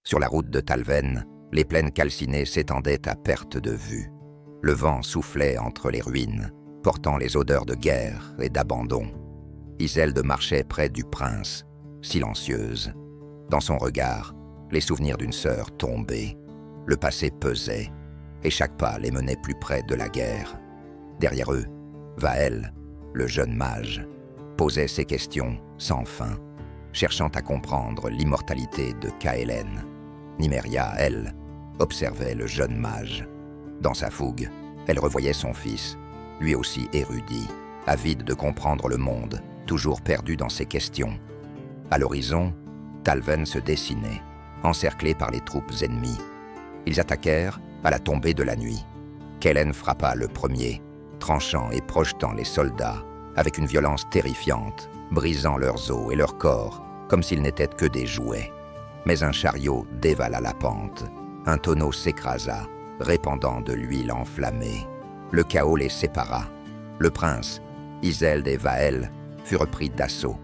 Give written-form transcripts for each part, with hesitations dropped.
Sur la route de Talven, les plaines calcinées s'étendaient à perte de vue. Le vent soufflait entre les ruines, portant les odeurs de guerre et d'abandon. Iselde marchait près du prince, silencieuse. Dans son regard, les souvenirs d'une sœur tombée. Le passé pesait, et chaque pas les menait plus près de la guerre. Derrière eux, Vael, le jeune mage, posait ses questions sans fin, cherchant à comprendre l'immortalité de Kaelen. Nymeria, elle, observait le jeune mage. Dans sa fougue, elle revoyait son fils, lui aussi érudit, avide de comprendre le monde, toujours perdu dans ses questions. À l'horizon, Talven se dessinait, encerclé par les troupes ennemies. Ils attaquèrent à la tombée de la nuit. Kellen frappa le premier, tranchant et projetant les soldats avec une violence terrifiante, brisant leurs os et leurs corps comme s'ils n'étaient que des jouets. Mais un chariot dévala la pente, un tonneau s'écrasa, répandant de l'huile enflammée. Le chaos les sépara. Le prince, Iselde et Vael furent pris d'assaut.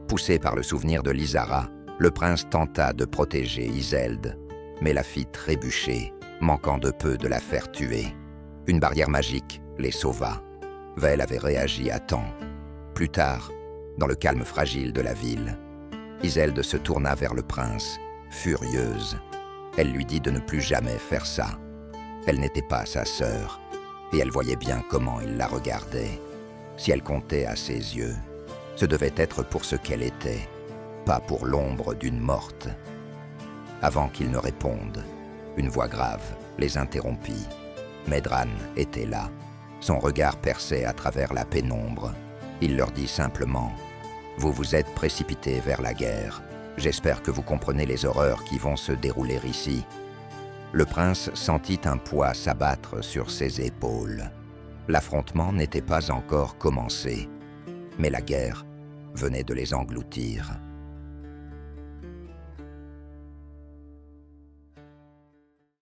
Poussé par le souvenir de Lysara, le prince tenta de protéger Iselde, mais la fit trébucher, manquant de peu de la faire tuer. Une barrière magique les sauva. Vael avait réagi à temps. Plus tard, dans le calme fragile de la ville, Iselde se tourna vers le prince, furieuse. Elle lui dit de ne plus jamais faire ça. Elle n'était pas sa sœur, et elle voyait bien comment il la regardait. Si elle comptait à ses yeux, ce devait être pour ce qu'elle était, pas pour l'ombre d'une morte. Avant qu'ils ne répondent, une voix grave les interrompit. Medran était là. Son regard perçait à travers la pénombre. Il leur dit simplement « Vous vous êtes précipités vers la guerre. J'espère que vous comprenez les horreurs qui vont se dérouler ici. » Le prince sentit un poids s'abattre sur ses épaules. L'affrontement n'était pas encore commencé, mais la guerre venait de les engloutir.